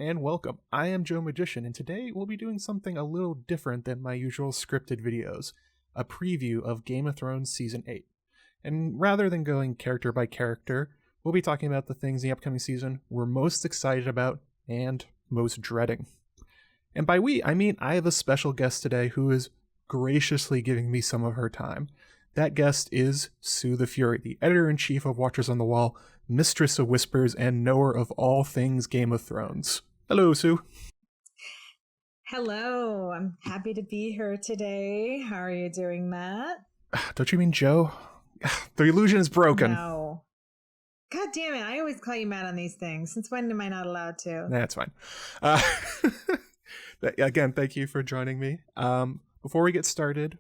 and welcome. I am JoeMagician, and today we'll be doing something a little different than my usual scripted videos, a preview of Game of Thrones Season 8. And rather than going character by character, we'll be talking about the things in the upcoming season we're most excited about and most dreading. And by we, I mean I have a special guest today who is graciously giving me some of her time. That guest is Sue the Fury, the editor-in-chief of Watchers on the Wall, mistress of whispers, and knower of all things Game of Thrones. Hello, Sue. Hello, I'm happy to be here today. How are you doing, Matt? Don't you mean Joe? The illusion is broken. No. God damn it, I always call you Matt on these things. Since when am I not allowed to? That's fine. Again, thank you for joining me. Before we get started,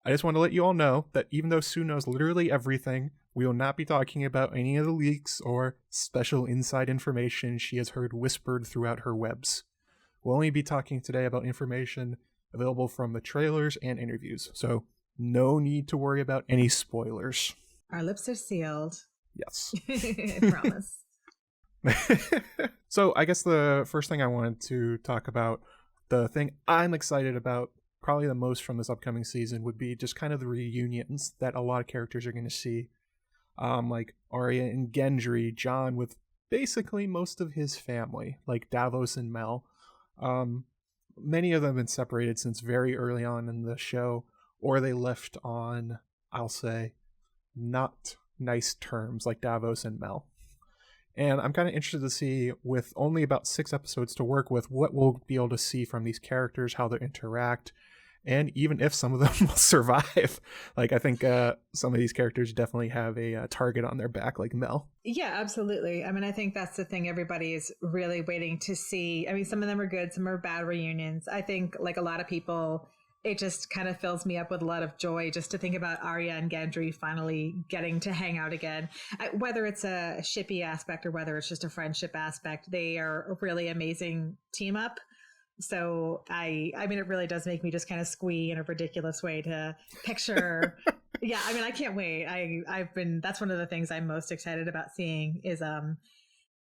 I just want to let you all know that even though Sue knows literally everything, we will not be talking about any of the leaks or special inside information she has heard whispered throughout her webs. We'll only be talking today about information available from the trailers and interviews, so no need to worry about any spoilers. Our lips are sealed. Yes. I promise. So I guess the first thing I wanted to talk about, the thing I'm excited about probably the most from this upcoming season, would be just kind of the reunions that a lot of characters are going to see. Like Arya and Gendry, Jon with basically most of his family, like Davos and Mel. Many of them have been separated since very early on in the show, or they left on, I'll say, not nice terms, like Davos and Mel. And I'm kind of interested to see, with only about 6 episodes to work with, what we'll be able to see from these characters, how they interact, and even if some of them will survive. Like, I think some of these characters definitely have a target on their back, like Mel. Yeah, absolutely. I mean, I think that's the thing everybody is really waiting to see. I mean, some of them are good, some are bad reunions. I think, like a lot of people, it just kind of fills me up with a lot of joy just to think about Arya and Gendry finally getting to hang out again. Whether it's a shippy aspect or whether it's just a friendship aspect, they are a really amazing team up. So I mean, it really does make me just kind of squee in a ridiculous way to picture. Yeah, I mean, I can't wait. That's one of the things I'm most excited about seeing is, I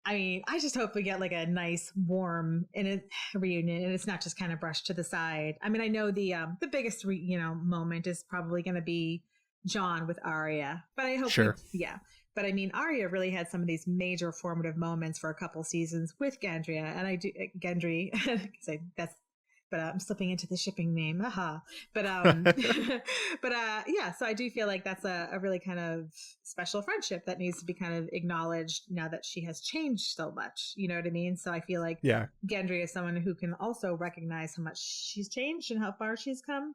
mean, I just hope we get like a nice, warm reunion, and it's not just kind of brushed to the side. I mean, I know the biggest moment is probably going to be Jon with Arya, but I hope, sure. But I mean, Arya really had some of these major formative moments for a couple seasons with Gendry, and I do Gendry. But I'm slipping into the shipping name. Haha. But yeah, so I do feel like that's a really kind of special friendship that needs to be kind of acknowledged now that she has changed so much. You know what I mean? So I feel like Gendry is someone who can also recognize how much she's changed and how far she's come.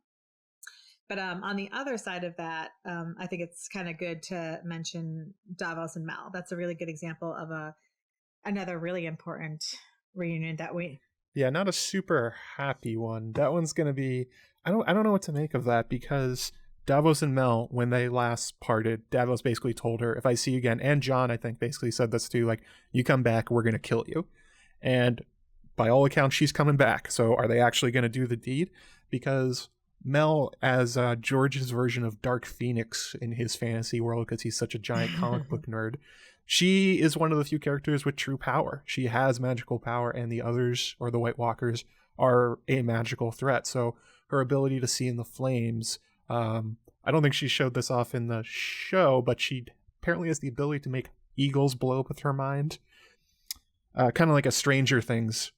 But on the other side of that, I think it's kind of good to mention Davos and Mel. That's a really good example of another really important reunion that we... Yeah, not a super happy one. That one's going to be... I don't know what to make of that, because Davos and Mel, when they last parted, Davos basically told her, if I see you again, and Jon, I think, basically said this too, like, you come back, we're going to kill you. And by all accounts, she's coming back. So are they actually going to do the deed? Because Mel, as George's version of Dark Phoenix in his fantasy world, because he's such a giant comic book nerd, she is one of the few characters with true power. She has magical power, and the others, or the White Walkers, are a magical threat. So her ability to see in the flames, I don't think she showed this off in the show, but she apparently has the ability to make eagles blow up with her mind. Kind of like a Stranger Things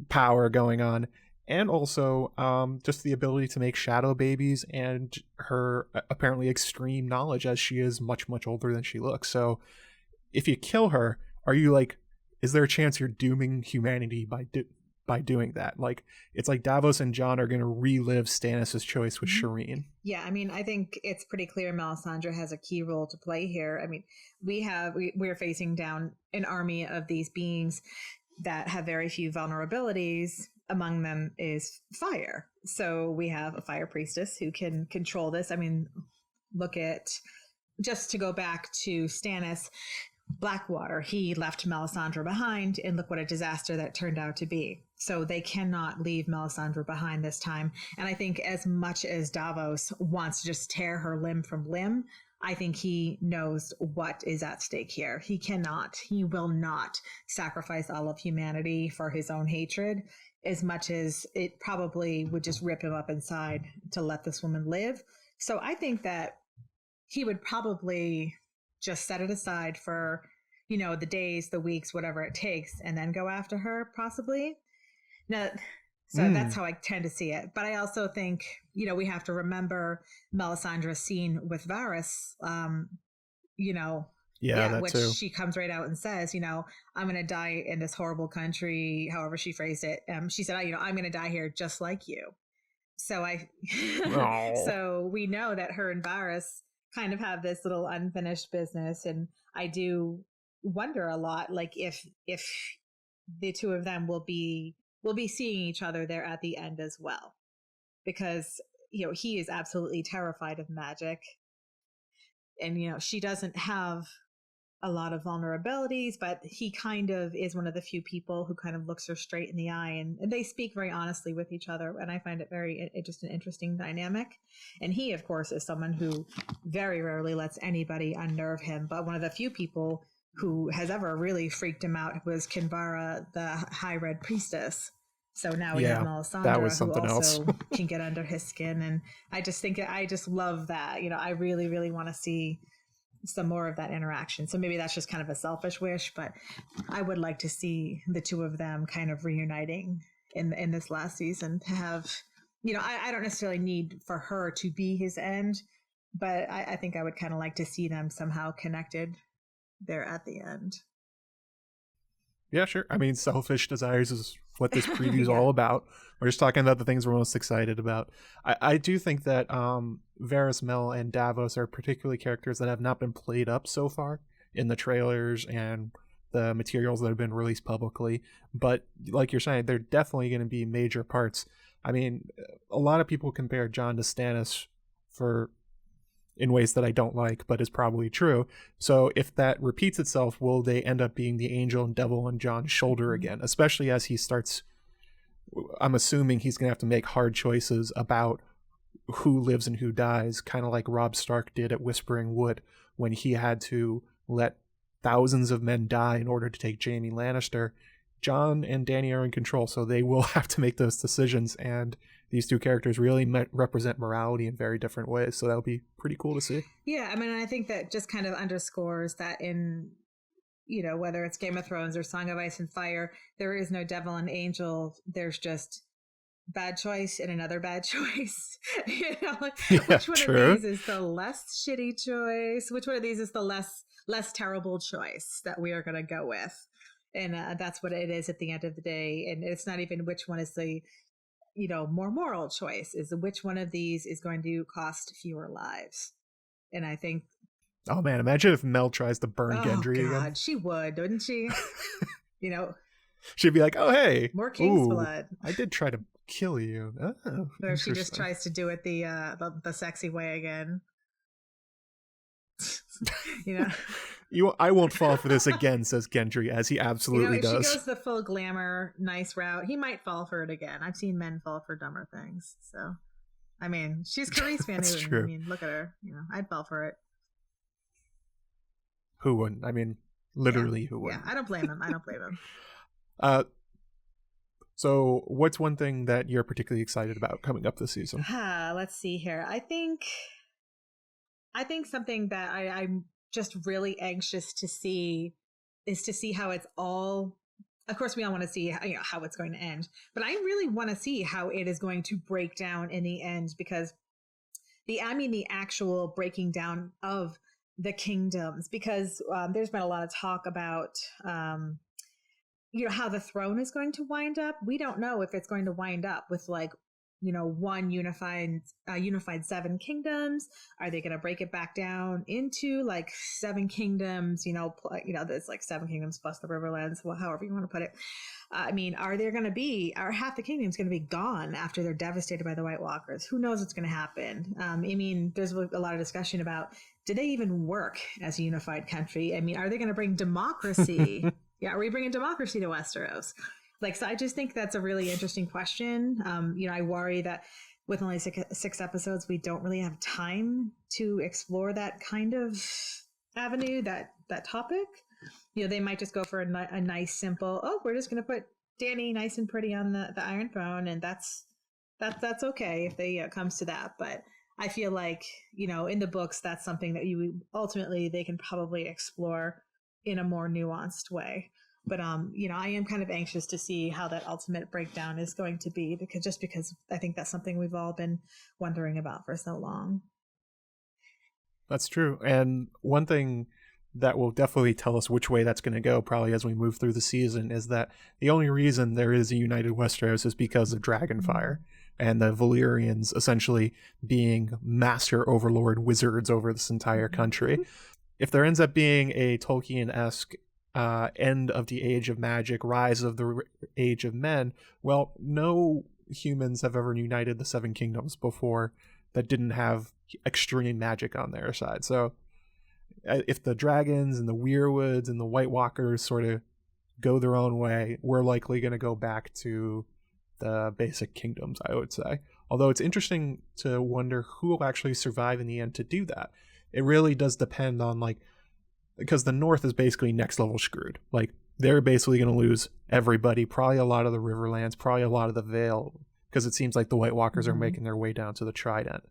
power going on. And also just the ability to make shadow babies, and her apparently extreme knowledge, as she is much, much older than she looks. So if you kill her, are you like, is there a chance you're dooming humanity by doing that? Like, it's like Davos and Jon are going to relive Stannis' choice with Shireen. Yeah, I mean, I think it's pretty clear Melisandre has a key role to play here. I mean, we're facing down an army of these beings that have very few vulnerabilities. Among them is fire. So we have a fire priestess who can control this. I mean, look at, just to go back to Stannis, Blackwater, he left Melisandre behind, and look what a disaster that turned out to be. So they cannot leave Melisandre behind this time. And I think as much as Davos wants to just tear her limb from limb, I think he knows what is at stake here. He will not sacrifice all of humanity for his own hatred, as much as it probably would just rip him up inside to let this woman live. So I think that he would probably just set it aside for, the days, the weeks, whatever it takes, and then go after her, possibly. Now, so that's how I tend to see it. But I also think, we have to remember Melisandre's scene with Varys, which too. she comes right out and says, I'm going to die in this horrible country, however she phrased it. She said, I'm going to die here just like you. So so we know that her and Varys kind of have this little unfinished business. And I do wonder a lot, like if the two of them will be seeing each other there at the end as well, because he is absolutely terrified of magic, and she doesn't have a lot of vulnerabilities, but he kind of is one of the few people who kind of looks her straight in the eye, and they speak very honestly with each other, and I find it just an interesting dynamic. And he, of course, is someone who very rarely lets anybody unnerve him, but one of the few people who has ever really freaked him out was Kinvara, the High Red Priestess. So now we have Melisandre, who also can get under his skin. And I just love that. I really, really want to see some more of that interaction. So maybe that's just kind of a selfish wish, but I would like to see the two of them kind of reuniting in this last season to have, I don't necessarily need for her to be his end, but I think I would kind of like to see them somehow connected there at the end. Yeah, sure. I mean, selfish desires is what this preview is all about. We're just talking about the things we're most excited about. I do think that Varys, Mel, and Davos are particularly characters that have not been played up so far in the trailers and the materials that have been released publicly. But like you're saying, they're definitely going to be major parts. I mean, a lot of people compare Jon to Stannis in ways that I don't like, but is probably true. So if that repeats itself, will they end up being the angel and devil on Jon's shoulder again? Especially as he starts, I'm assuming he's going to have to make hard choices about who lives and who dies, kind of like Robb Stark did at Whispering Wood when he had to let thousands of men die in order to take Jaime Lannister. Jon and Dany are in control, so they will have to make those decisions, and these two characters really represent morality in very different ways, so that'll be pretty cool to see. Yeah, I mean, I think that just kind of underscores that in, whether it's Game of Thrones or Song of Ice and Fire, there is no devil and angel. There's just bad choice and another bad choice. Which one of these is the less shitty choice? Which one of these is the less terrible choice that we are going to go with? And that's what it is at the end of the day. And it's not even which one is the more moral choice, is which one of these is going to cost fewer lives. And I think, oh man, imagine if Mel tries to burn Gendry again. She would, wouldn't she? She'd be like, oh hey, more king's blood. I did try to kill you. Oh, or she just tries to do it the sexy way again. I won't fall for this again, says Gendry, as he absolutely does. If she goes the full glamour, nice route, he might fall for it again. I've seen men fall for dumber things. So, I mean, she's Carice Van Houten. True. I mean, look at her. I'd fall for it. Who wouldn't? I mean, literally, who wouldn't? Yeah, I don't blame him. So, what's one thing that you're particularly excited about coming up this season? Let's see here. I think something that I'm just really anxious to see is to see how it's all. Of course, we all want to see how it's going to end, but I really want to see how it is going to break down in the end, because the actual breaking down of the kingdoms, because there's been a lot of talk about how the throne is going to wind up. We don't know if it's going to wind up with one unified 7 kingdoms. Are they going to break it back down into 7 kingdoms? There's 7 kingdoms plus the Riverlands, however you want to put it. I mean, are half the kingdoms going to be gone after they're devastated by the White Walkers? Who knows what's going to happen? I mean, there's a lot of discussion about, do they even work as a unified country? I mean, are they going to bring democracy? Yeah, are we bringing democracy to Westeros? So I just think that's a really interesting question. I worry that with only six episodes, we don't really have time to explore that kind of avenue, that topic. They might just go for a nice, simple, oh, we're just going to put Dany nice and pretty on the Iron Throne, and that's okay if it comes to that. But I feel like, in the books, that's something that ultimately they can probably explore in a more nuanced way. But, I am kind of anxious to see how that ultimate breakdown is going to be, because I think that's something we've all been wondering about for so long. That's true. And one thing that will definitely tell us which way that's going to go probably as we move through the season is that the only reason there is a united Westeros is because of Dragonfire and the Valyrians essentially being master overlord wizards over this entire country. If there ends up being a Tolkien-esque end of the age of magic, rise of the age of men, well, no humans have ever united the Seven Kingdoms before that didn't have extreme magic on their side. So if the dragons and the weirwoods and the White Walkers sort of go their own way, we're likely going to go back to the basic kingdoms, I would say. Although it's interesting to wonder who will actually survive in the end to do that. It really does depend on, because the North is basically next level screwed. They're basically going to lose everybody, probably a lot of the Riverlands, probably a lot of the Vale, because it seems like the White Walkers are making their way down to the Trident.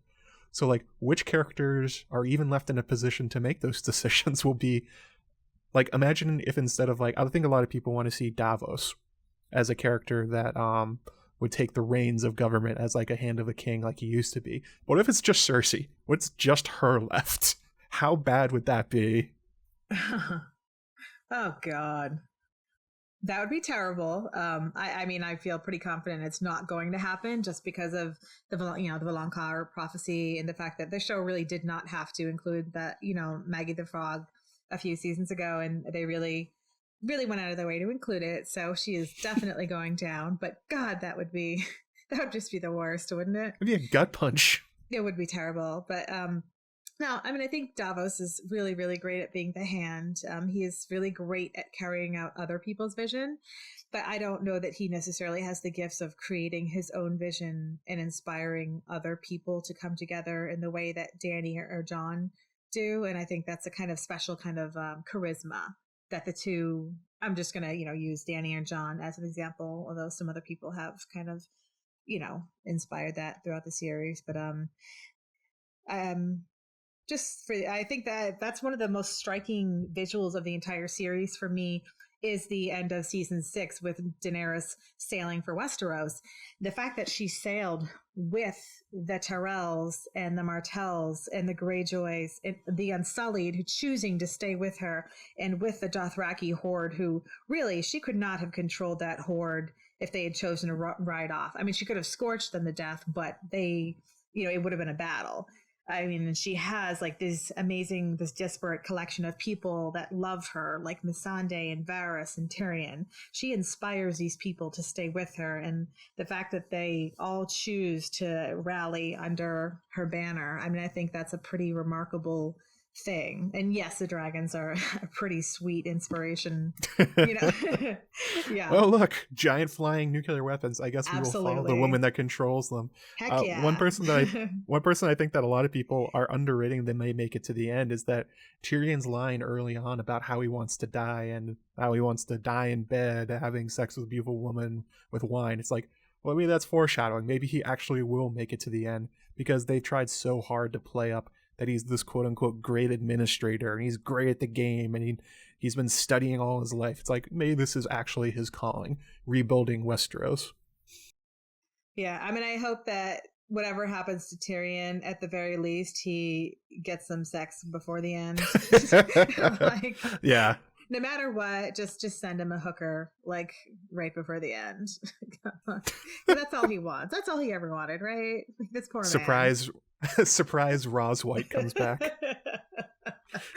So, which characters are even left in a position to make those decisions will be, imagine if instead of, I think a lot of people want to see Davos as a character that would take the reins of government as, a hand of a king like he used to be. What if it's just Cersei? What's just her left? How bad would that be? Oh, God. That would be terrible. I feel pretty confident it's not going to happen just because of the Valonqar prophecy and the fact that the show really did not have to include that, Maggie the Frog a few seasons ago, and they really, really went out of their way to include it. So she is definitely going down. But God, that would just be the worst, wouldn't it? It'd be a gut punch. It would be terrible. But no, I think Davos is really, really great at being the hand. He is really great at carrying out other people's vision, but I don't know that he necessarily has the gifts of creating his own vision and inspiring other people to come together in the way that Dany or Jon do. And I think that's a kind of special kind of charisma that the two, I'm just going to, use Dany and Jon as an example, although some other people have kind of, inspired that throughout the series. But I think that's one of the most striking visuals of the entire series for me is the end of season 6 with Daenerys sailing for Westeros. The fact that she sailed with the Tyrells and the Martells and the Greyjoys, and the Unsullied, who choosing to stay with her, and with the Dothraki horde, who really, she could not have controlled that horde if they had chosen to ride off. I mean, she could have scorched them to death, but it would have been a battle. I mean, she has this disparate collection of people that love her, like Missandei and Varys and Tyrion. She inspires these people to stay with her. And the fact that they all choose to rally under her banner, I think that's a pretty remarkable thing. And yes, the dragons are a pretty sweet inspiration. Yeah. Well, look, giant flying nuclear weapons. I guess we Absolutely. will follow the woman that controls them. Heck yeah. One person I think that a lot of people are underrating that may make it to the end is that Tyrion's line early on about how he wants to die and how he wants to die in bed, having sex with a beautiful woman with wine. It's well, maybe that's foreshadowing. Maybe he actually will make it to the end because they tried so hard to play up that he's this quote-unquote great administrator and he's great at the game and he's been studying all his life. It's maybe this is actually his calling, rebuilding Westeros. Yeah, I hope that whatever happens to Tyrion, at the very least, he gets some sex before the end. Yeah. No matter what, just send him a hooker, right before the end. That's all he wants. That's all he ever wanted, right? This poor man. Surprise Roz White comes back.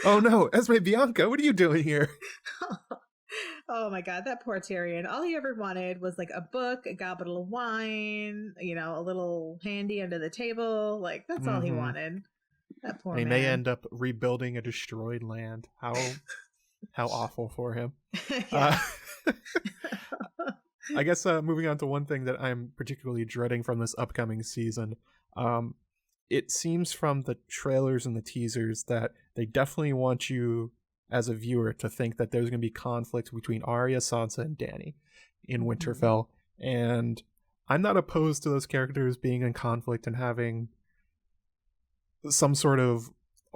Oh no, Esme Bianca, what are you doing here? Oh my God, that poor Tyrion. All he ever wanted was a book, a goblet of wine, a little handy under the table. That's all he wanted. That poor man. He may end up rebuilding a destroyed land. How awful for him. I guess moving on to one thing that I'm particularly dreading from this upcoming season. It seems from the trailers and the teasers that they definitely want you as a viewer to think that there's going to be conflict between Arya, Sansa, and Dany in Winterfell. And I'm not opposed to those characters being in conflict and having some sort of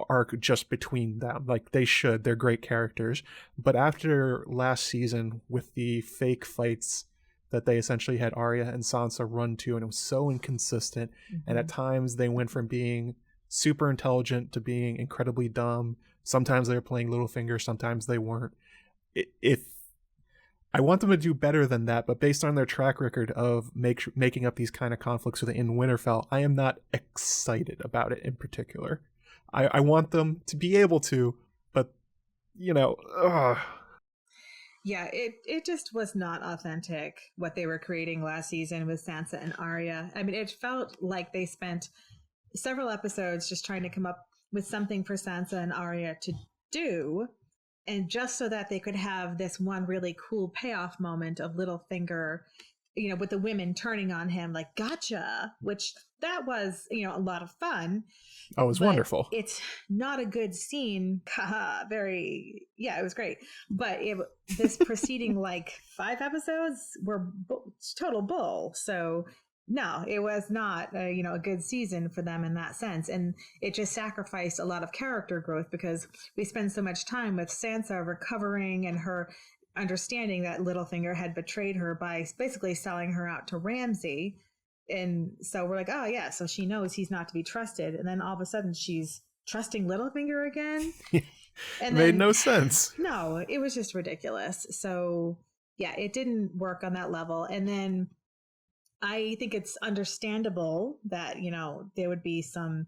arc just between them. Like, they should. They're great characters. But after last season, with the fake fights that they essentially had Arya and Sansa run to, and it was so inconsistent, and at times they went from being super intelligent to being incredibly dumb. Sometimes they were playing Littlefinger, sometimes they weren't. If I want them to do better than that, but based on their track record of making up these kind of conflicts in Winterfell, I am not excited about it in particular. I want them to be able to, but, you know, Yeah, it just was not authentic what they were creating last season with Sansa and Arya. I mean, it felt like they spent several episodes just trying to come up with something for Sansa and Arya to do, and just so that they could have this one really cool payoff moment of Littlefinger, you know, with the women turning on him like, gotcha, which that was, you know, a lot of fun. Oh, it was wonderful. It's not a good scene. It was great. But this preceding like 5 episodes were total bull. So no, it was not a good season for them in that sense. And it just sacrificed a lot of character growth because we spend so much time with Sansa recovering and her understanding that Littlefinger had betrayed her by basically selling her out to Ramsay. And so we're like, oh yeah, so she knows he's not to be trusted. And then all of a sudden she's trusting Littlefinger again. And made no sense. No, it was just ridiculous. So yeah, it didn't work on that level. And then I think it's understandable that, you know, there would be some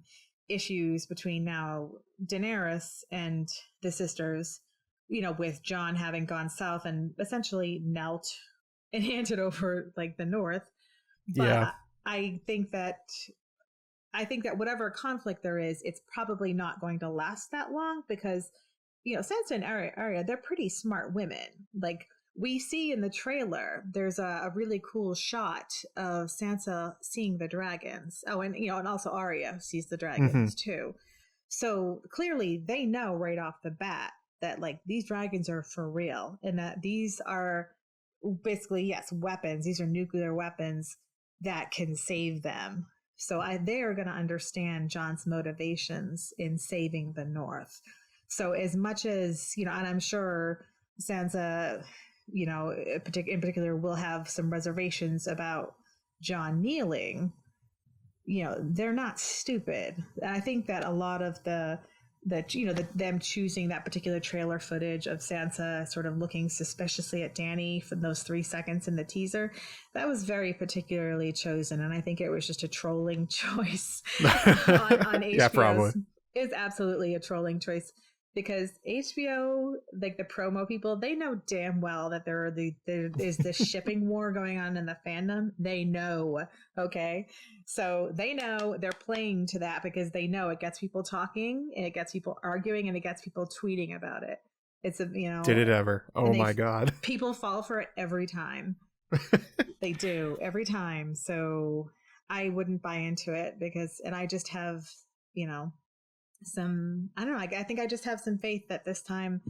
issues between now Daenerys and the sisters, you know, with Jon having gone south and essentially knelt and handed over like the North. But yeah. I think that whatever conflict there is, it's probably not going to last that long because, you know, Sansa and Arya, they're pretty smart women. Like we see in the trailer, there's a really cool shot of Sansa seeing the dragons. Oh, and, you know, and also Arya sees the dragons too. So clearly they know right off the bat that like these dragons are for real and that these are basically, yes, weapons. These are nuclear weapons that can save them. So they are going to understand Jon's motivations in saving the North. So as much as, you know, and I'm sure Sansa, you know, in particular will have some reservations about Jon kneeling, you know, they're not stupid. I think that a lot of them choosing that particular trailer footage of Sansa sort of looking suspiciously at Dany for those 3 seconds in the teaser, that was very particularly chosen. And I think it was just a trolling choice on HBO. Yeah, probably. It's absolutely a trolling choice because HBO, like the promo people, they know damn well that there is this shipping war going on in the fandom. They know, okay? So they know they're playing to that because they know it gets people talking and it gets people arguing and it gets people tweeting about it. It's Did it ever? Oh my God. People fall for it every time. They do every time. So I wouldn't buy into it and I just have, you know, I think I just have some faith that this time,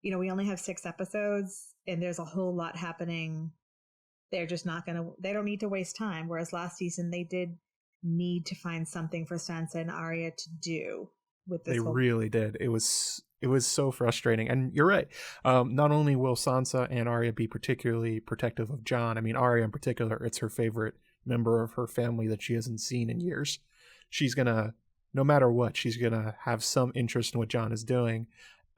you know, we only have 6 episodes and there's a whole lot happening. They're just they don't need to waste time. Whereas last season they did need to find something for Sansa and Arya to do with this. They really did. It was so frustrating. And you're right. Not only will Sansa and Arya be particularly protective of Jon, I mean, Arya in particular, it's her favorite member of her family that she hasn't seen in years. She's going to, no matter what, she's going to have some interest in what Jon is doing.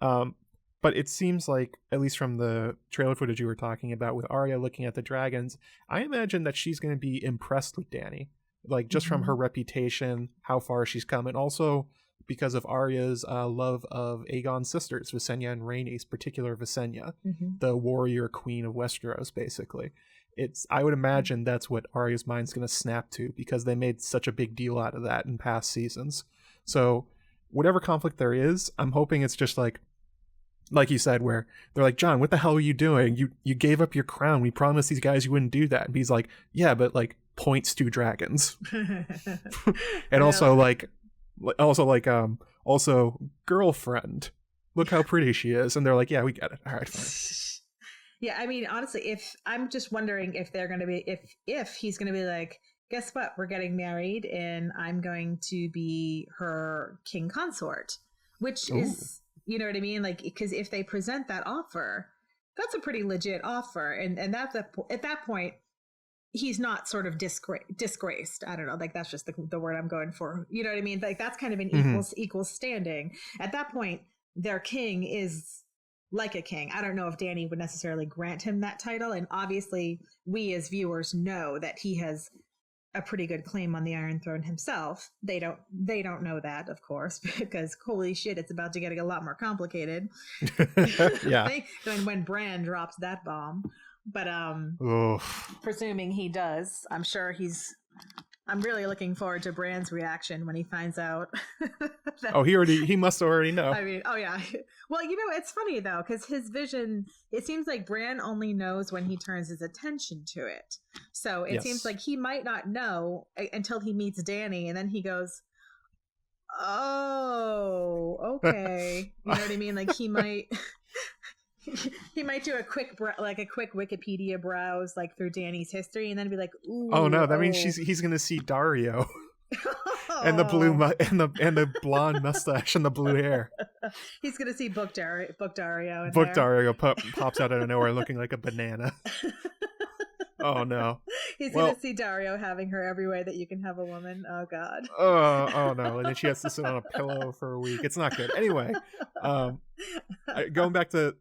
But it seems like, at least from the trailer footage you were talking about with Arya looking at the dragons, I imagine that she's going to be impressed with Dany. Like, just from her reputation, how far she's come, and also because of Arya's love of Aegon's sisters, Visenya and Rhaenys, particular Visenya, the warrior queen of Westeros, basically. I would imagine that's what Arya's mind's going to snap to because they made such a big deal out of that in past seasons. So whatever conflict there is, I'm hoping it's just like like you said, where they're like, John, what the hell are you doing? You gave up your crown. We promised these guys you wouldn't do that. And he's like, yeah, but like points to dragons. And also girlfriend. Look how pretty she is. And they're like, yeah, we get it. All right, fine. Yeah, I mean, honestly, if I'm just wondering if they're going to be, if he's going to be like, guess what? We're getting married and I'm going to be her king consort, which is, you know what I mean? Like, because if they present that offer, that's a pretty legit offer. And that's at that point, he's not sort of disgraced. I don't know. Like, that's just the word I'm going for. You know what I mean? Like, that's kind of an equal standing. At that point, their king is like a king. I don't know if Dany would necessarily grant him that title. And obviously, we as viewers know that he has a pretty good claim on the Iron Throne himself. They don't know that, of course, because holy shit, it's about to get a lot more complicated. Yeah. when Bran drops that bomb. But presuming he does, I'm really looking forward to Bran's reaction when he finds out. He must already know. I mean, oh yeah. Well, you know, it's funny though, because his vision, it seems like Bran only knows when he turns his attention to it. So it seems like he might not know until he meets Dany, and then he goes, oh, okay. You know what I mean? Like he might... He might do a quick Wikipedia browse like through Dany's history and then be like, ooh. Oh no, that means he's gonna see Daario. And the blue and the blonde mustache and the blue hair. He's gonna see Book Daario. Daario pops out of nowhere looking like a banana. Oh no. He's gonna see Daario having her every way that you can have a woman. Oh god. Oh no. And then she has to sit on a pillow for a week. It's not good. Anyway, going back to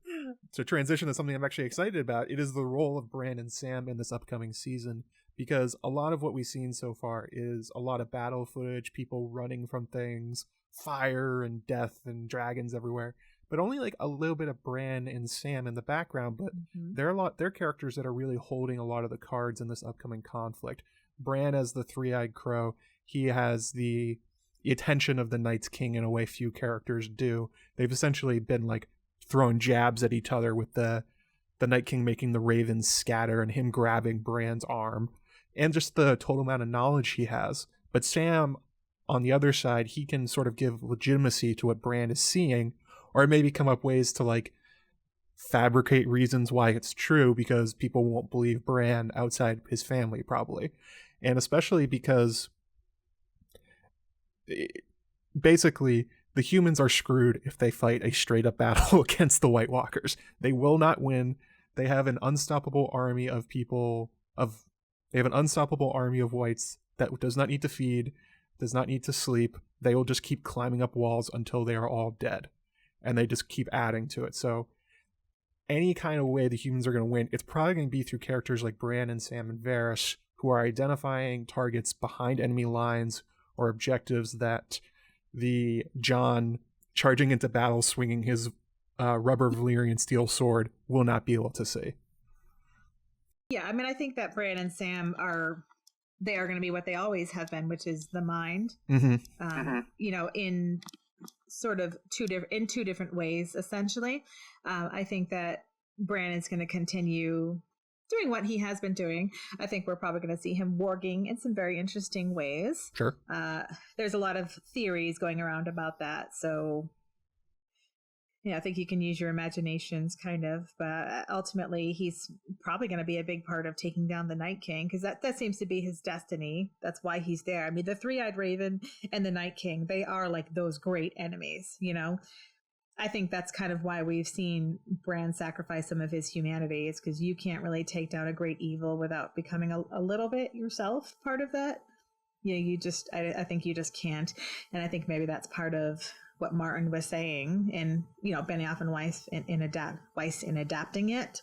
transition to something I'm actually excited about, it is the role of Bran and Sam in this upcoming season, because a lot of what we've seen so far is a lot of battle footage, people running from things, fire and death and dragons everywhere, but only like a little bit of Bran and Sam in the background. But they're characters that are really holding a lot of the cards in this upcoming conflict. Bran as the three-eyed crow, he has the attention of the Night's King in a way few characters do. They've essentially been like throwing jabs at each other, with the Night King making the ravens scatter and him grabbing Bran's arm, and just the total amount of knowledge he has. But Sam, on the other side, he can sort of give legitimacy to what Bran is seeing, or maybe come up ways to like fabricate reasons why it's true, because people won't believe Bran outside his family probably. And especially because basically the humans are screwed if they fight a straight up battle against the White Walkers. They will not win. They have an unstoppable army of whites that does not need to feed, does not need to sleep. They will just keep climbing up walls until they are all dead. And they just keep adding to it. So any kind of way the humans are going to win, it's probably going to be through characters like Bran and Sam and Varys, who are identifying targets behind enemy lines or objectives that the Jon charging into battle swinging his rubber Valyrian steel sword will not be able to see. Yeah, I mean, I think that Bran and Sam are going to be what they always have been, which is the mind. You know, in sort of two different ways, essentially. I think that Bran is going to continue doing what he has been doing. I think we're probably going to see him warging in some very interesting ways. Sure. There's a lot of theories going around about that. So, yeah, I think you can use your imaginations kind of, but ultimately he's probably going to be a big part of taking down the Night King, because that seems to be his destiny. That's why he's there. I mean, the three-eyed raven and the Night King, they are like those great enemies, you know? I think that's kind of why we've seen Bran sacrifice some of his humanity, is because you can't really take down a great evil without becoming a little bit yourself part of that. You know, I think you just can't. And I think maybe that's part of what Martin was saying, and, you know, Benioff and Weiss in adapting it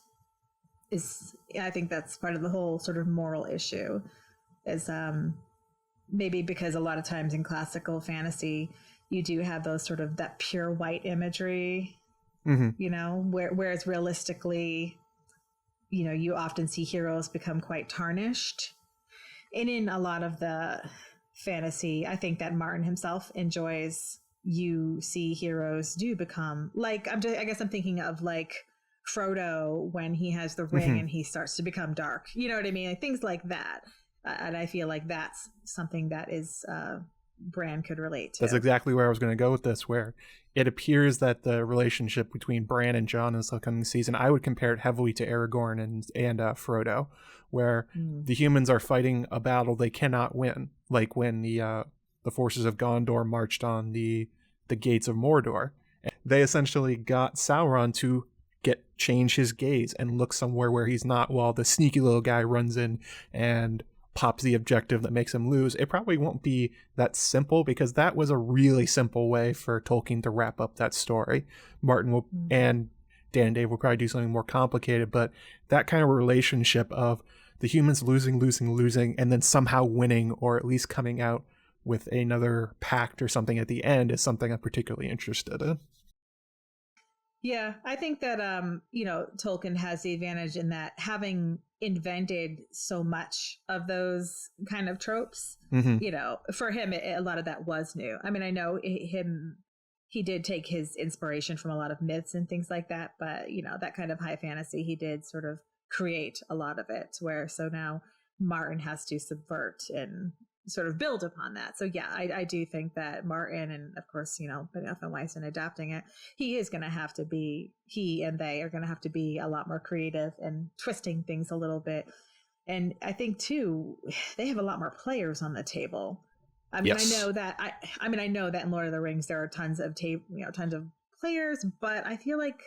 is, I think that's part of the whole sort of moral issue, is maybe because a lot of times in classical fantasy, you do have those sort of that pure white imagery, you know, whereas realistically, you know, you often see heroes become quite tarnished. And in a lot of the fantasy, I think that Martin himself enjoys you see heroes do become like, I guess I'm thinking of like Frodo when he has the ring and he starts to become dark. You know what I mean? Like, things like that. And I feel like that's something that is Bran could relate to. That's exactly where I was going to go with this, where it appears that the relationship between Bran and Jon in this upcoming season, I would compare it heavily to Aragorn and Frodo, where the humans are fighting a battle they cannot win, like when the forces of Gondor marched on the gates of Mordor. They essentially got Sauron to change his gaze and look somewhere where he's not, while the sneaky little guy runs in and pops the objective that makes him lose. It probably won't be that simple, because that was a really simple way for Tolkien to wrap up that story. Martin will and Dan and Dave will probably do something more complicated, but that kind of relationship of the humans losing, and then somehow winning, or at least coming out with another pact or something at the end, is something I'm particularly interested in. Yeah, I think that, Tolkien has the advantage in that, having invented so much of those kind of tropes, for him, a lot of that was new. I mean, I know he did take his inspiration from a lot of myths and things like that, but, that kind of high fantasy, he did sort of create a lot of it, so now Martin has to subvert and sort of build upon that. So yeah, I do think that Martin, and of course, Benioff and Weiss, and adapting it, he and they are going to have to be a lot more creative and twisting things a little bit. And I think too, they have a lot more players on the table. I mean, yes. I know that in Lord of the Rings, there are tons of tons of players, but I feel like,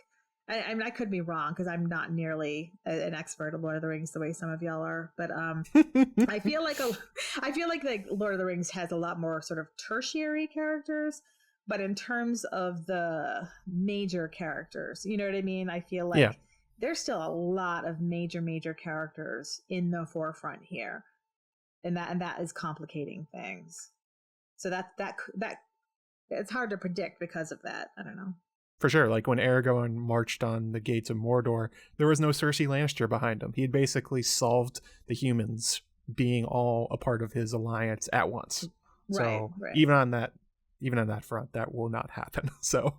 I mean, I could be wrong because I'm not nearly an expert of Lord of the Rings the way some of y'all are, but I feel like Lord of the Rings has a lot more sort of tertiary characters, but in terms of the major characters, you know what I mean? I feel like there's still a lot of major characters in the forefront here, and that is complicating things. So that it's hard to predict because of that. I don't know. For sure, like when Aragorn marched on the gates of Mordor, there was no Cersei Lannister behind him. He had basically solved the humans being all a part of his alliance at once. So even on that front, that will not happen. So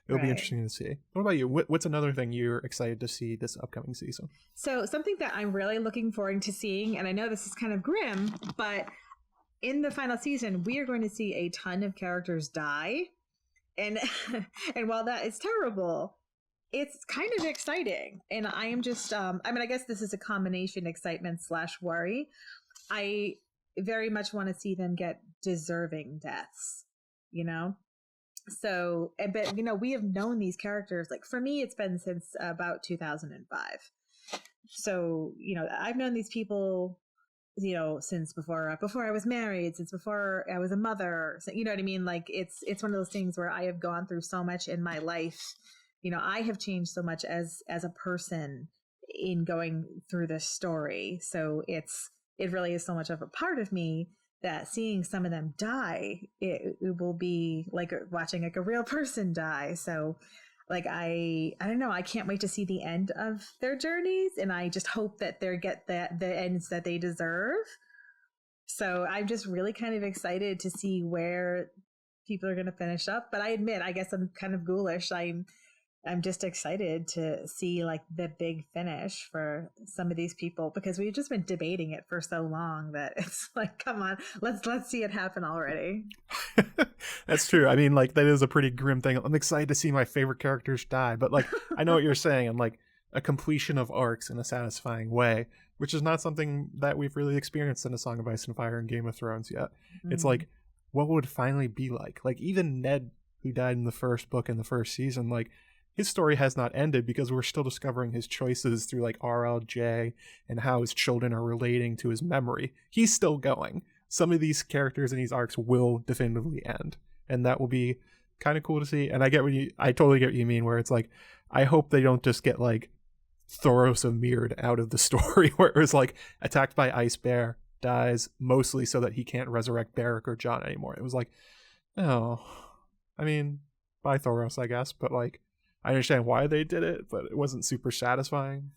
it'll be interesting to see. What about you? What's another thing you're excited to see this upcoming season? So something that I'm really looking forward to seeing, and I know this is kind of grim, but in the final season, we are going to see a ton of characters die. And while that is terrible, it's kind of exciting. And I am just, I guess this is a combination excitement / worry. I very much want to see them get deserving deaths, So, but, we have known these characters, like for me, it's been since about 2005. So, I've known these people, since before I was married, since before I was a mother, so, you know what I mean? Like it's one of those things where I have gone through so much in my life. I have changed so much as a person in going through this story. So it really is so much of a part of me that seeing some of them die, it will be like watching like a real person die. So like, I don't know. I can't wait to see the end of their journeys, and I just hope that they get the ends that they deserve. So I'm just really kind of excited to see where people are going to finish up. But I admit, I guess I'm kind of ghoulish. I'm just excited to see like the big finish for some of these people, because we've just been debating it for so long that it's like, come on, let's see it happen already. That's true. I mean, like, that is a pretty grim thing. I'm excited to see my favorite characters die, but like, I know what you're saying, and like a completion of arcs in a satisfying way, which is not something that we've really experienced in A Song of Ice and Fire and Game of Thrones yet. It's like, what would it finally be like? Like, even Ned, who died in the first book in the first season, like, his story has not ended, because we're still discovering his choices through like RLJ and how his children are relating to his memory. He's still going. Some of these characters in these arcs will definitively end, and that will be kind of cool to see. And I totally get what you mean, where it's like, I hope they don't just get like Thoros of Mird out of the story, where it was like attacked by Ice Bear, dies mostly so that he can't resurrect Beric or Jon anymore. It was like, oh, I mean, bye Thoros, I guess, but like, I understand why they did it, but it wasn't super satisfying.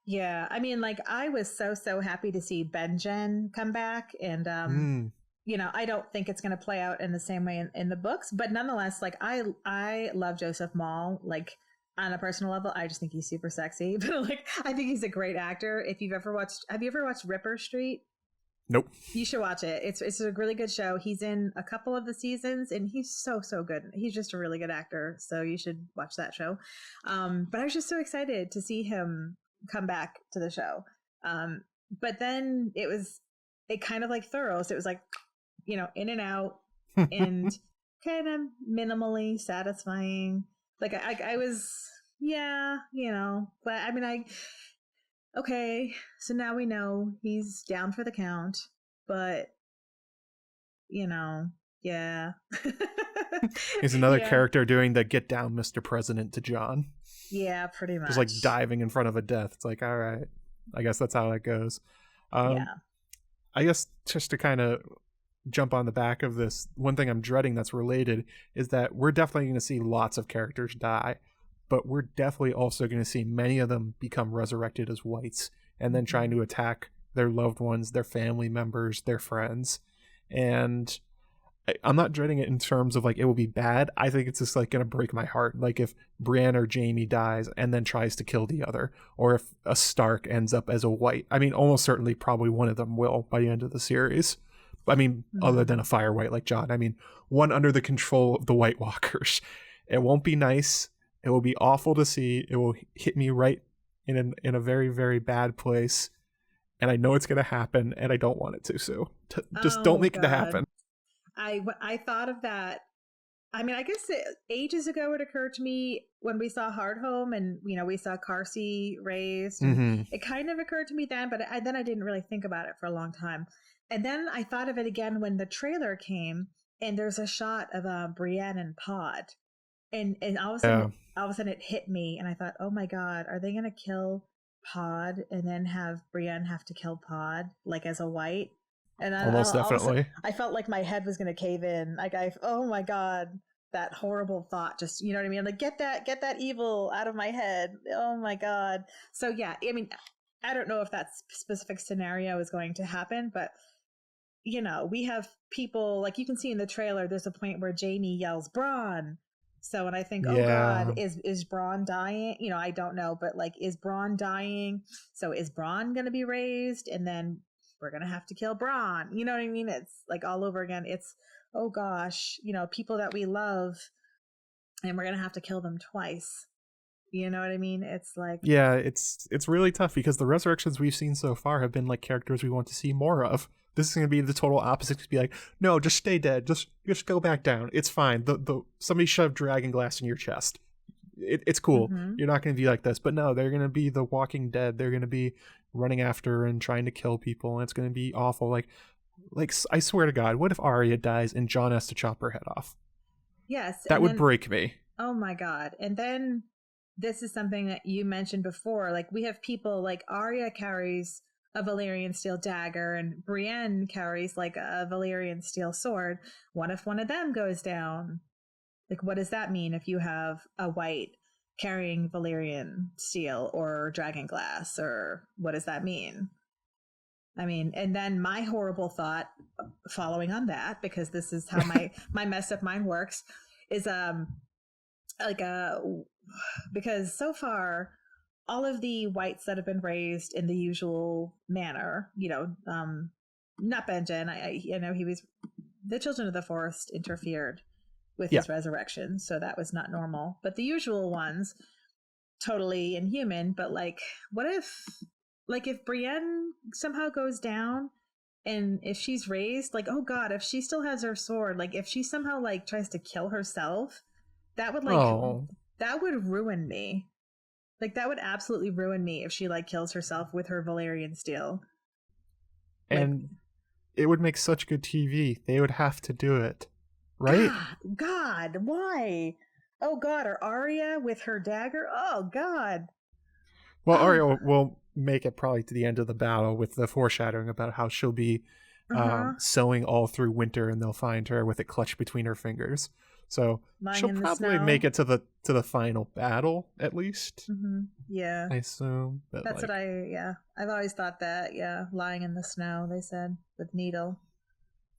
Yeah, I mean, like, I was so happy to see Benjen come back, and I don't think it's going to play out in the same way in the books, but nonetheless, like I love Joseph Mall, like on a personal level. I just think he's super sexy, but like I think he's a great actor. Have you ever watched Ripper Street? Nope. You should watch it. It's a really good show. He's in a couple of the seasons and he's so good. He's just a really good actor. So you should watch that show. But I was just so excited to see him come back to the show. But then it kind of like thorough. So it was like, in and out and kind of minimally satisfying. Like I was, but I mean, okay, so now we know he's down for the count, but yeah. He's another character doing the "Get down, Mr. President" to Jon. Yeah, pretty much. Just like diving in front of a death. It's like, all right, I guess that's how that goes. I guess just to kind of jump on the back of this, one thing I'm dreading that's related is that we're definitely going to see lots of characters die, but we're definitely also going to see many of them become resurrected as whites and then trying to attack their loved ones, their family members, their friends. And I'm not dreading it in terms of like it will be bad. I think it's just like going to break my heart. Like if Brienne or Jaime dies and then tries to kill the other, or if a Stark ends up as a white. I mean, almost certainly probably one of them will by the end of the series. I mean, other than a fire white like Jon. I mean, one under the control of the White Walkers. It won't be nice. It will be awful to see. It will hit me right in a very, very bad place. And I know it's going to happen, and I don't want it to. So just don't make it happen. I thought of that. I mean, I guess ages ago it occurred to me when we saw Hardhome and, we saw Carsey raised. It kind of occurred to me then, but then I didn't really think about it for a long time. And then I thought of it again when the trailer came and there's a shot of Brienne and Pod. And all of a sudden it hit me and I thought, oh my God, are they going to kill Pod and then have Brienne have to kill Pod like as a white? And then almost definitely. I felt like my head was going to cave in. Like oh my God, that horrible thought. Just, you know what I mean? Like get that evil out of my head. Oh my God. So yeah, I mean, I don't know if that specific scenario is going to happen, but we have people like you can see in the trailer, there's a point where Jaime yells Bronn. So when I think, oh God, is Bronn dying? I don't know, but like, is Bronn dying? So is Bronn going to be raised? And then we're going to have to kill Bronn. You know what I mean? It's like all over again. It's, oh gosh, people that we love and we're going to have to kill them twice. You know what I mean? It's like, yeah, it's really tough because the resurrections we've seen so far have been like characters we want to see more of. This is going to be the total opposite. To be like, no, just stay dead. Just go back down. It's fine. Somebody shoved dragon glass in your chest. It's cool. You're not going to be like this. But no, they're going to be the Walking Dead. They're going to be running after and trying to kill people, and it's going to be awful. Like I swear to God, what if Arya dies and Jon has to chop her head off? Yes, that would break me. Oh my God! And then this is something that you mentioned before. Like we have people like Arya carries a Valyrian steel dagger and Brienne carries like a Valyrian steel sword. What if one of them goes down? Like, what does that mean if you have a white carrying Valyrian steel or dragon glass, or what does that mean? I mean, and then my horrible thought following on that, because this is how my messed up mind works, is because so far all of the whites that have been raised in the usual manner, not Benjen. I know the Children of the Forest interfered with his resurrection, so that was not normal. But the usual ones, totally inhuman. But like, what if Brienne somehow goes down, and if she's raised, like, oh God, if she still has her sword, like if she somehow like tries to kill herself, that would that would ruin me. Like, that would absolutely ruin me if she, like, kills herself with her Valyrian steel. And it would make such good TV. They would have to do it. Right? God, why? Oh, God, or Arya with her dagger? Oh, God. Well, Arya will make it probably to the end of the battle with the foreshadowing about how she'll be sewing all through winter, and they'll find her with it clutched between her fingers. So she'll probably make it to the final battle at least. Yeah, I assume. That's what I've always thought that. Yeah, lying in the snow. They said with Needle.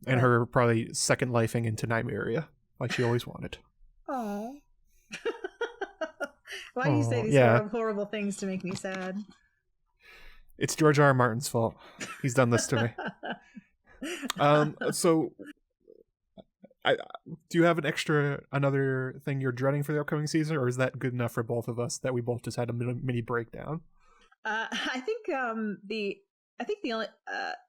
And her probably second lifing into Nymeria, like she always wanted. Oh. Why do you say these horrible things to make me sad? It's George R. R. Martin's fault. He's done this to me. So, do you have another thing you're dreading for the upcoming season, or is that good enough for both of us that we both just had a mini breakdown? I think the only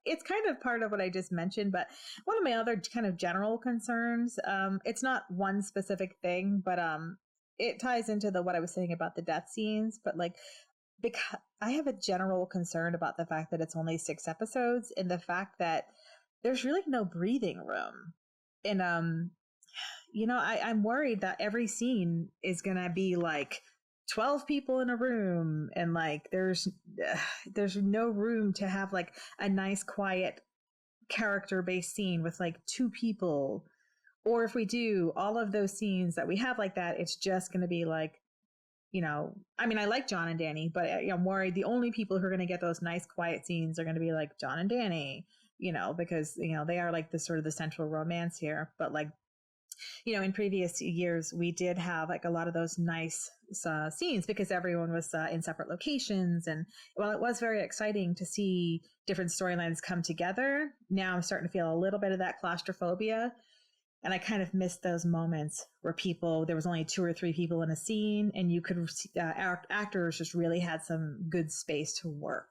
it's kind of part of what I just mentioned, but one of my other kind of general concerns, it's not one specific thing, but it ties into what I was saying about the death scenes, but like, because I have a general concern about the fact that it's only 6 episodes and the fact that there's really no breathing room. And I'm worried that every scene is gonna be like 12 people in a room, and like there's no room to have like a nice quiet character based scene with like 2 people. Or if we do all of those scenes that we have like that, it's just going to be like, I mean, I like Jon and Dany, but I'm worried the only people who are going to get those nice quiet scenes are going to be like Jon and Dany, because they are like the sort of the central romance here. But like, in previous years, we did have like a lot of those nice scenes because everyone was in separate locations. And while it was very exciting to see different storylines come together, now I'm starting to feel a little bit of that claustrophobia. And I kind of missed those moments where there was only 2 or 3 people in a scene, and you could, actors just really had some good space to work.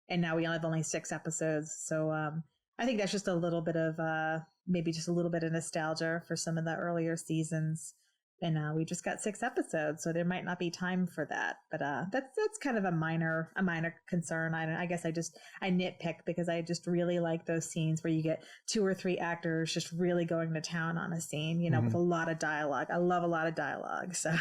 And now we only have only 6 episodes. So I think that's just a little bit of, maybe just a little bit of nostalgia for some of the earlier seasons. And we just got 6 episodes, so there might not be time for that. But that's kind of a minor concern. I guess I nitpick because I just really like those scenes where you get 2 or 3 actors just really going to town on a scene, with a lot of dialogue. I love a lot of dialogue, so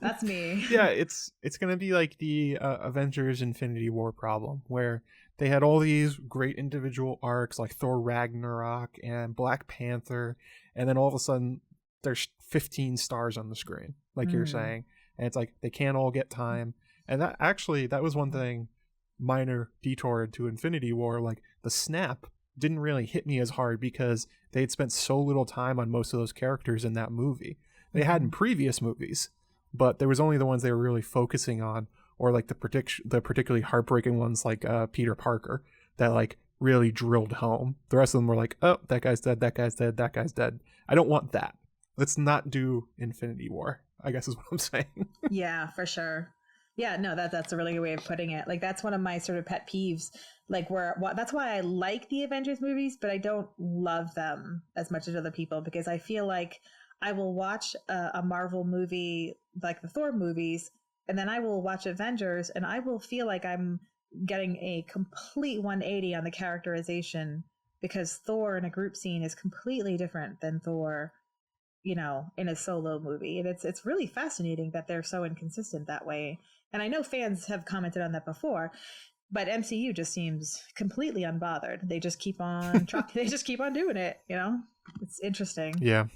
that's me. Yeah, it's gonna be like the Avengers Infinity War problem, where they had all these great individual arcs like Thor Ragnarok and Black Panther, and then all of a sudden there's 15 stars on the screen, like you're saying, and it's like they can't all get time. And that was one thing, minor detour to Infinity War, like the snap didn't really hit me as hard because they had spent so little time on most of those characters in that movie. They had in previous movies, but there was only the ones they were really focusing on, or like the particularly heartbreaking ones like Peter Parker that like really drilled home. The rest of them were like, oh, that guy's dead, that guy's dead, that guy's dead. I don't want that. Let's not do Infinity War, I guess is what I'm saying. Yeah, for sure. Yeah, no, that's a really good way of putting it. Like, that's one of my sort of pet peeves. Like, that's why I like the Avengers movies, but I don't love them as much as other people, because I feel like I will watch a Marvel movie like the Thor movies, and then I will watch Avengers, and I will feel like I'm getting a complete 180 on the characterization, because Thor in a group scene is completely different than Thor in a solo movie. And it's really fascinating that they're so inconsistent that way. And I know fans have commented on that before, but MCU just seems completely unbothered. They just keep on they just keep on doing it, It's interesting. Yeah.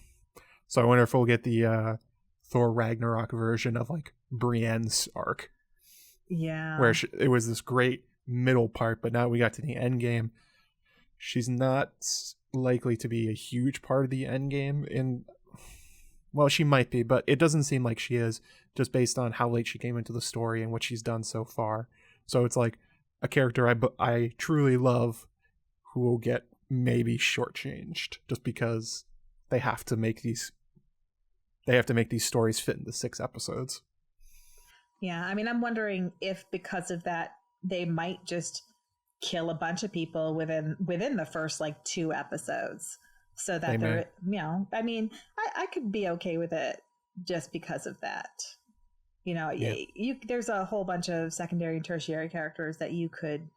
So I wonder if we'll get the Thor Ragnarok version of like Brienne's arc. Yeah. Where it was this great middle part, but now we got to the end game. She's not likely to be a huge part of the end game well, she might be, but it doesn't seem like she is, just based on how late she came into the story and what she's done so far. So it's like a character I truly love who will get maybe shortchanged just because they have to make these stories fit into 6 episodes. Yeah, I mean, I'm wondering if because of that they might just kill a bunch of people within the first like 2 episodes. So that I mean, I could be okay with it just because of that. There's a whole bunch of secondary and tertiary characters that you could,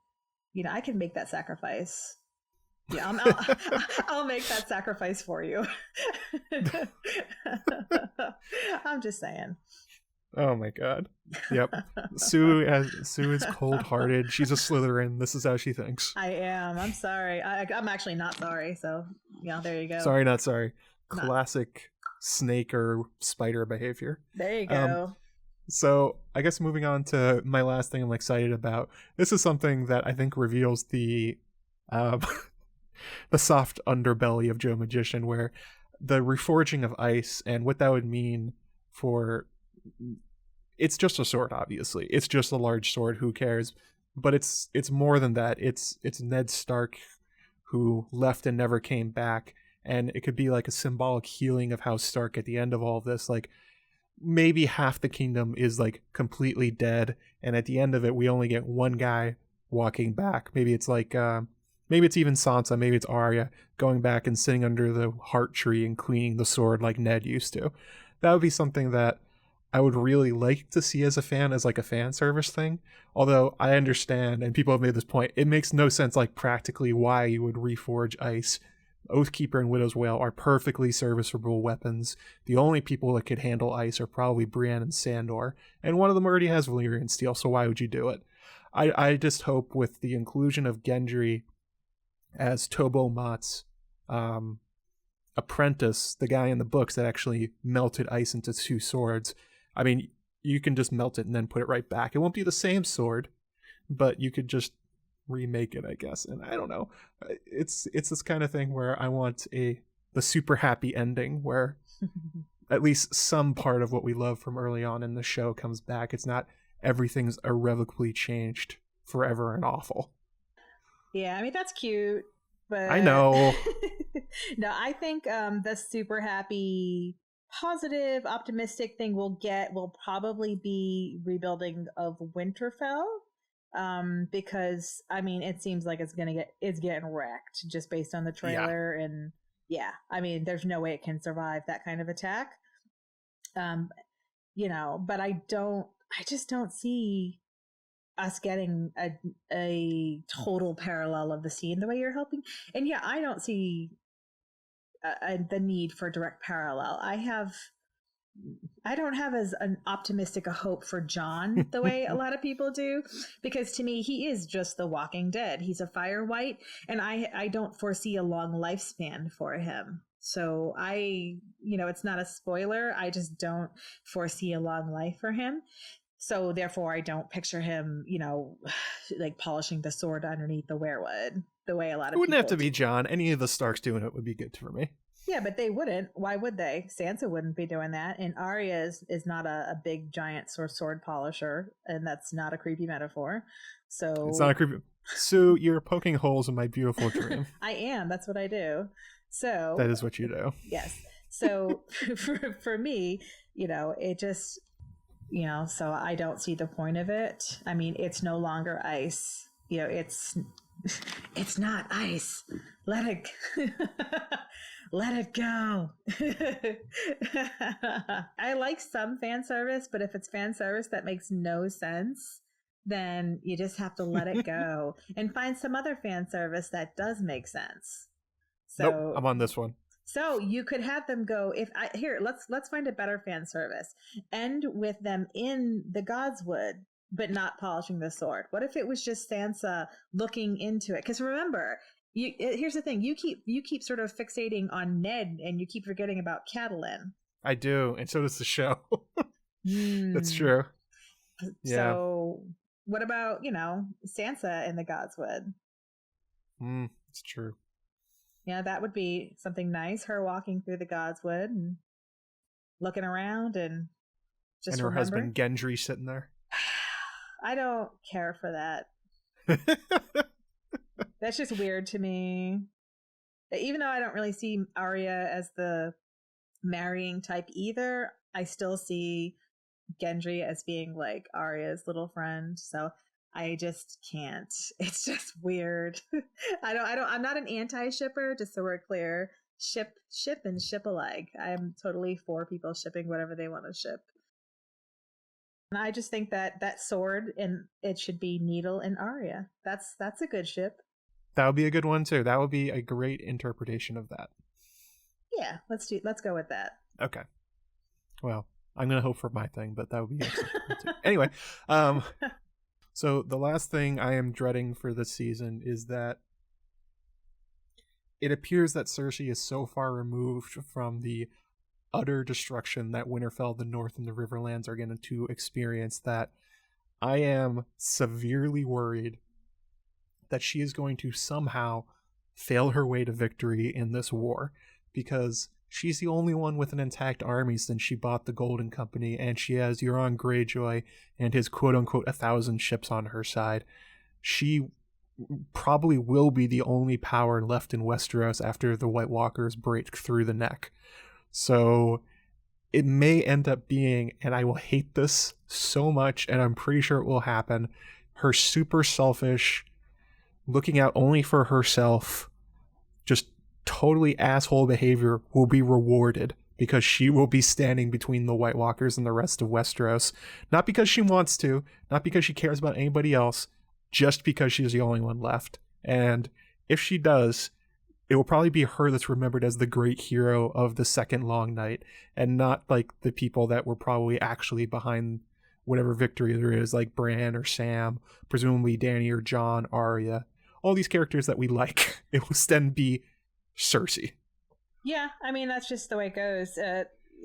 I can make that sacrifice. Yeah, I'll make that sacrifice for you. I'm just saying. Oh my god. Yep. Sue is cold-hearted. She's a Slytherin. This is how she thinks. I am. I'm sorry. I'm actually not sorry. So, there you go. Sorry, not sorry. Classic snake or spider behavior. There you go. So, I guess moving on to my last thing I'm excited about. This is something that I think reveals the the soft underbelly of Joe Magician, where the reforging of ice and what that would mean for, it's just a sword, obviously. It's just a large sword, who cares? But it's more than that. It's Ned Stark who left and never came back, and it could be like a symbolic healing of House Stark at the end of all of this. Like, maybe half the kingdom is like completely dead, and at the end of it we only get one guy walking back. Maybe it's like maybe it's even Sansa, maybe it's Arya going back and sitting under the heart tree and cleaning the sword like Ned used to. That would be something that I would really like to see as a fan, as like a fan service thing. Although I understand, and people have made this point, it makes no sense like practically why you would reforge ice. Oathkeeper and Widow's Wail are perfectly serviceable weapons. The only people that could handle ice are probably Brienne and Sandor, and one of them already has Valyrian steel, so why would you do it? I just hope with the inclusion of Gendry as Tobo Mott's apprentice, the guy in the books that actually melted ice into two swords. I mean, you can just melt it and then put it right back. It won't be the same sword, but you could just remake it, I guess. And I don't know. It's this kind of thing where I want the super happy ending where at least some part of what we love from early on in the show comes back. It's not everything's irrevocably changed forever and awful. Yeah, I mean, that's cute, but I know. No, I think the super happy, positive, optimistic thing will probably be rebuilding of Winterfell. Because I mean, it seems like it's getting wrecked just based on the trailer. Yeah. And yeah, I mean, there's no way it can survive that kind of attack. But I just don't see us getting a total parallel of the scene the way you're helping. And yeah, I don't see the need for direct parallel. I don't have as an optimistic a hope for Jon the way a lot of people do, because to me, he is just the Walking Dead. He's a fire white, and I don't foresee a long lifespan for him. So it's not a spoiler. I just don't foresee a long life for him. So therefore, I don't picture him, like polishing the sword underneath the weirwood the way a lot of people. It wouldn't have to be Jon. Any of the Starks doing it would be good for me. Yeah, but they wouldn't. Why would they? Sansa wouldn't be doing that. And Arya is not a big, giant sword polisher, and that's not a creepy metaphor. So it's not a creepy. Sue, you're poking holes in my beautiful dream. I am. That's what I do. So that is what you do. Yes. So for me, it just, so I don't see the point of it. I mean, it's no longer ice. It's not ice. Let it go. I like some fan service, but if it's fan service that makes no sense, then you just have to let it go and find some other fan service that does make sense. So nope, I'm on this one. So you could have them go let's find a better fan service. End with them in the Godswood, but not polishing the sword. What if it was just Sansa looking into it? Because remember, here's the thing: you keep sort of fixating on Ned, and you keep forgetting about Catelyn. I do, and so does the show. That's true. Yeah. So what about Sansa in the Godswood? It's true. Yeah, that would be something nice. Her walking through the Godswood and looking around and just her husband Gendry sitting there. I don't care for that. That's just weird to me. Even though I don't really see Arya as the marrying type either, I still see Gendry as being like Arya's little friend. So I just can't. It's just weird. I'm not an anti-shipper, just so we're clear. Ship and ship alike. I'm totally for people shipping whatever they want to ship. And I just think that sword, and it should be Needle and Arya. That's a good ship. That would be a good one too. That would be a great interpretation of that. Yeah, let's go with that. Okay. Well, I'm gonna hope for my thing, but that would be anyway. So the last thing I am dreading for this season is that it appears that Cersei is so far removed from the utter destruction that Winterfell, the North, and the Riverlands are going to experience that I am severely worried that she is going to somehow fail her way to victory in this war, because she's the only one with an intact army since she bought the Golden Company, and she has Euron Greyjoy and his quote-unquote 1,000 ships on her side. She probably will be the only power left in Westeros after the White Walkers break through the neck. So it may end up being, and I will hate this so much, and I'm pretty sure it will happen, her super selfish, looking out only for herself, just totally asshole behavior will be rewarded, because she will be standing between the White Walkers and the rest of Westeros. Not because she wants to, not because she cares about anybody else, just because she's the only one left. And if she does, it will probably be her that's remembered as the great hero of the second long night, and not like the people that were probably actually behind whatever victory there is, like Bran or Sam, presumably Dany or Jon, Arya, all these characters that we like. It will then be Cersei. Yeah, I mean, that's just the way it goes.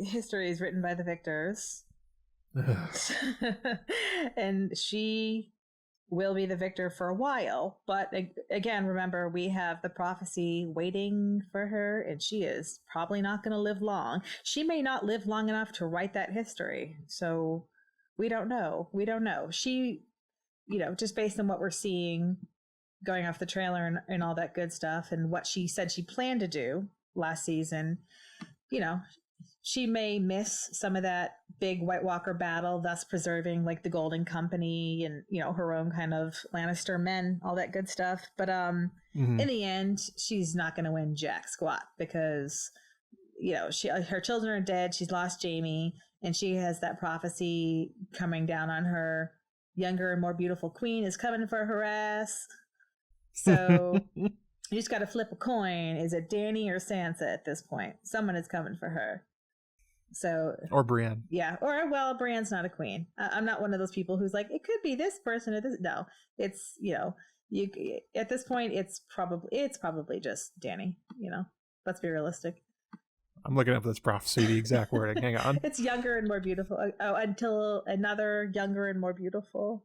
History is written by the victors. And she will be the victor for a while, but again, remember, we have the prophecy waiting for her, and she is probably not going to live long. She may not live long enough to write that history, so we don't know. She, just based on what we're seeing going off the trailer and all that good stuff, and what she said she planned to do last season, she may miss some of that big White Walker battle, thus preserving like the Golden Company and, her own kind of Lannister men, all that good stuff. But in the end, she's not going to win jack squat, because, her children are dead. She's lost Jaime, and she has that prophecy coming down on her. Younger and more beautiful queen is coming for her ass. So you just got to flip a coin. Is it Dany or Sansa at this point? Someone is coming for her. So, or Brienne. Yeah. Brienne's not a queen. I'm not one of those people who's like, it could be this person or this. No, it's, you at this point, it's probably just Dany, let's be realistic. I'm looking up this prophecy, the exact wording. Hang on. It's younger and more beautiful. Oh, until another younger and more beautiful.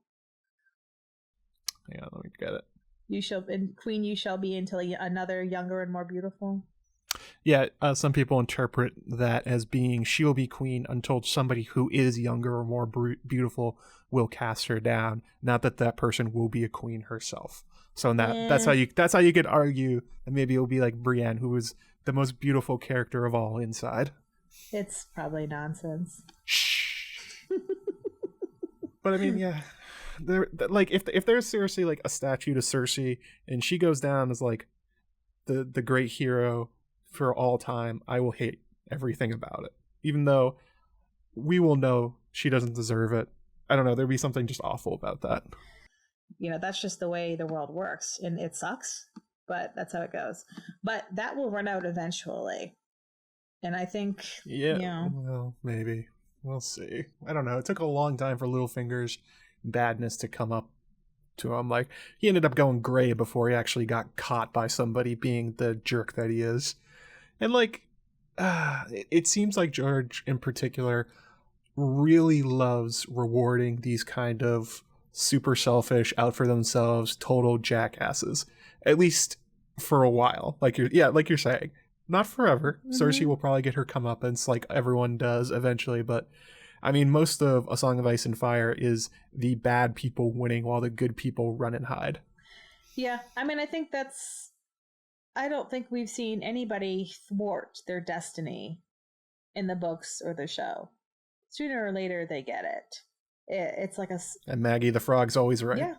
Hang on, let me get it. Queen you shall be until another younger and more beautiful. Yeah, some people interpret that as being she will be queen until somebody who is younger or more beautiful will cast her down. Not that person will be a queen herself. So that's how you could argue that maybe it'll be like Brienne, who is the most beautiful character of all inside. It's probably nonsense. Shh. But I mean, yeah, like if there's seriously like a statue to Cersei and she goes down as like the great hero for all time, I will hate everything about it, even though we will know she doesn't deserve it. I don't know, there'd be something just awful about that. That's just the way the world works, and it sucks, but that's how it goes. But that will run out eventually, and I think well, maybe we'll see. I don't know, it took a long time for Littlefinger's badness to come up to him. Like, he ended up going gray before he actually got caught by somebody being the jerk that he is. And like, it seems like George in particular really loves rewarding these kind of super selfish, out for themselves, total jackasses. At least for a while. Like you're saying. Not forever. Mm-hmm. Cersei will probably get her comeuppance like everyone does eventually, but I mean, most of A Song of Ice and Fire is the bad people winning while the good people run and hide. Yeah, I mean, I don't think we've seen anybody thwart their destiny in the books or the show. Sooner or later, they get it. It's like And Maggie the Frog's always right.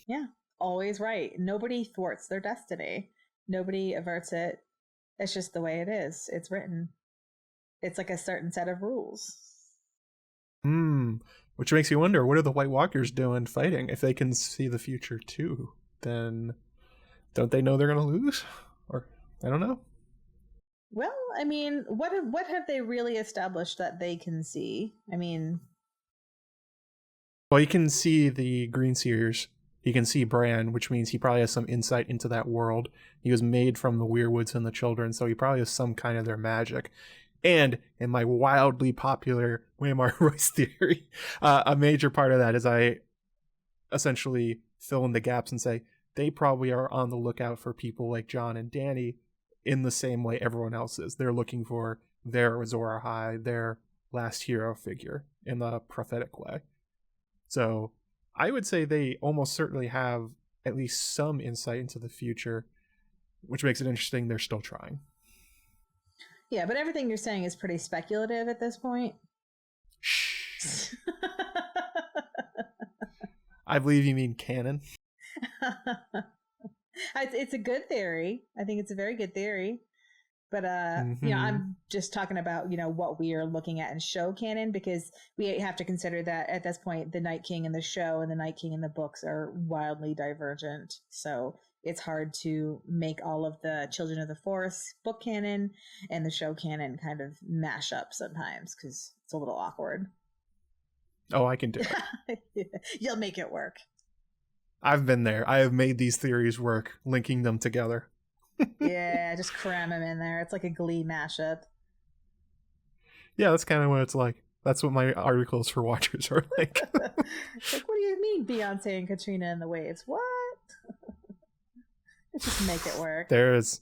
Yeah, always right. Nobody thwarts their destiny. Nobody averts it. It's just the way it is. It's written. It's like a certain set of rules. Which makes you wonder, what are the White Walkers doing fighting? If they can see the future too, then don't they know they're going to lose? Or I don't know. Well, I mean, what have they really established that they can see? I mean, well, you can see the Green Seers. You can see Bran, which means he probably has some insight into that world. He was made from the Weirwoods and the Children, so he probably has some kind of their magic. And in my wildly popular Waymar Royce theory, a major part of that is I essentially fill in the gaps and say they probably are on the lookout for people like Jon and Dany in the same way everyone else is. They're looking for their Azor Ahai, their last hero figure in the prophetic way. So I would say they almost certainly have at least some insight into the future, which makes it interesting. They're still trying. Yeah, but everything you're saying is pretty speculative at this point. Shh. I believe you mean canon. It's a good theory. I think it's a very good theory. But, I'm just talking about, what we are looking at in show canon, because we have to consider that at this point, the Night King in the show and the Night King in the books are wildly divergent. So it's hard to make all of the Children of the Forest book canon and the show canon kind of mash up sometimes, because it's a little awkward. Oh, I can do it. You'll make it work. I've been there. I have made these theories work, linking them together. Yeah, just cram them in there. It's like a Glee mashup. Yeah, that's kind of what it's like. That's what my articles for Watchers are like. Like, what do you mean Beyonce and Katrina and the Waves? What? Just make it work. There's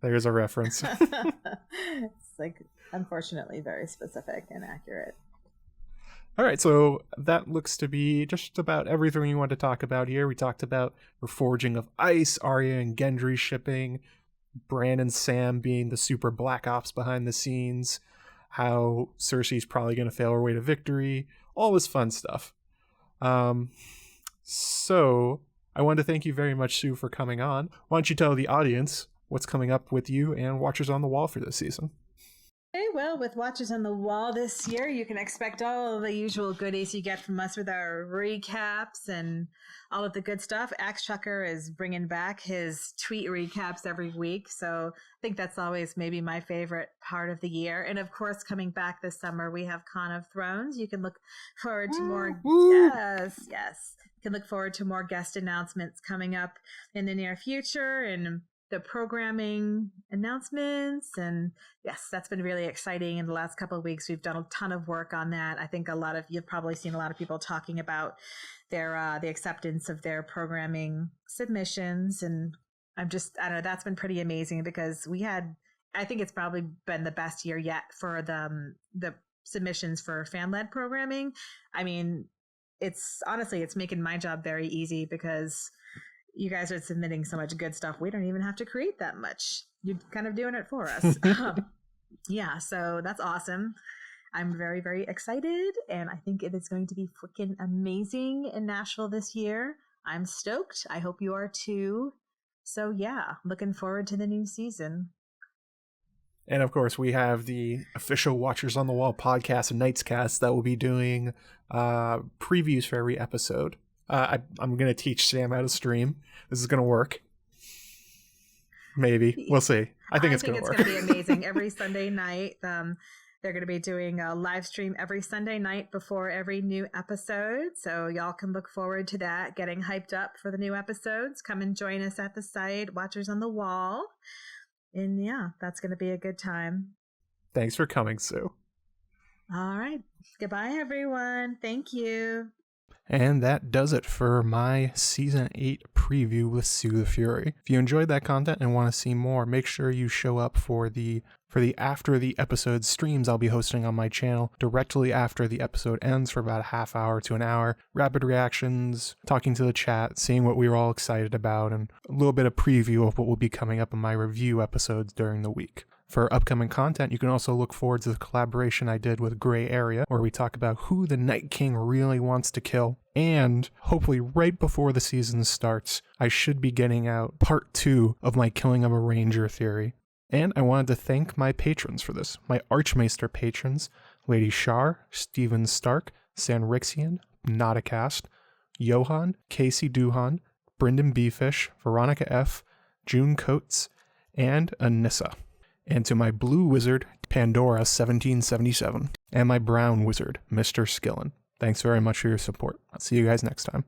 a reference. It's like, unfortunately, very specific and accurate. All right, so that looks to be just about everything we want to talk about here. We talked about reforging of ice, Arya and Gendry shipping, Bran and Sam being the super black ops behind the scenes, how Cersei's probably going to fail her way to victory, all this fun stuff. So I want to thank you very much, Sue, for coming on. Why don't you tell the audience what's coming up with you and Watchers on the Wall for this season? Okay, well, with Watchers on the Wall this year, you can expect all of the usual goodies you get from us with our recaps and all of the good stuff. AskJoeMagician is bringing back his tweet recaps every week, so I think that's always maybe my favorite part of the year. And of course, coming back this summer, we have Con of Thrones. You can look forward to more. Yes. You can look forward to more guest announcements coming up in the near future, and the programming announcements. And yes, that's been really exciting. In the last couple of weeks, we've done a ton of work on that. I think you've probably seen a lot of people talking about their the acceptance of their programming submissions. And I don't know, that's been pretty amazing, because I think it's probably been the best year yet for the submissions for fan-led programming. I mean, it's making my job very easy, because you guys are submitting so much good stuff. We don't even have to create that much. You're kind of doing it for us. Yeah, so that's awesome. I'm very, very excited, and I think it is going to be freaking amazing in Nashville this year. I'm stoked. I hope you are too. So yeah, looking forward to the new season. And of course, we have the official Watchers on the Wall podcast and Nightscast that will be doing previews for every episode. I'm going to teach Sam how to stream. This is going to work. Maybe. We'll see. I think it's going to work. It's going to be amazing. Every Sunday night, they're going to be doing a live stream every Sunday night before every new episode. So y'all can look forward to that, getting hyped up for the new episodes. Come and join us at the site, Watchers on the Wall. And yeah, that's going to be a good time. Thanks for coming, Sue. All right. Goodbye, everyone. Thank you. And that does it for my Season 8 preview with Sue the Fury. If you enjoyed that content and want to see more, make sure you show up for the after the episode streams I'll be hosting on my channel directly after the episode ends for about a half hour to an hour. Rapid reactions, talking to the chat, seeing what we were all excited about, and a little bit of preview of what will be coming up in my review episodes during the week. For upcoming content, you can also look forward to the collaboration I did with Gray Area, where we talk about who the Night King really wants to kill. And hopefully right before the season starts, I should be getting out part 2 of my Killing of a Ranger theory. And I wanted to thank my patrons for this. My Archmaester patrons, Lady Shar, Steven Stark, Sanrixian, Notacast, Yohann, Kasey Duhon, BryndenBFish, Veronica F, June Coates, and Anissa. And to my blue wizard, Pandora 1777, and my brown wizard, Mr. Skillen. Thanks very much for your support. I'll see you guys next time.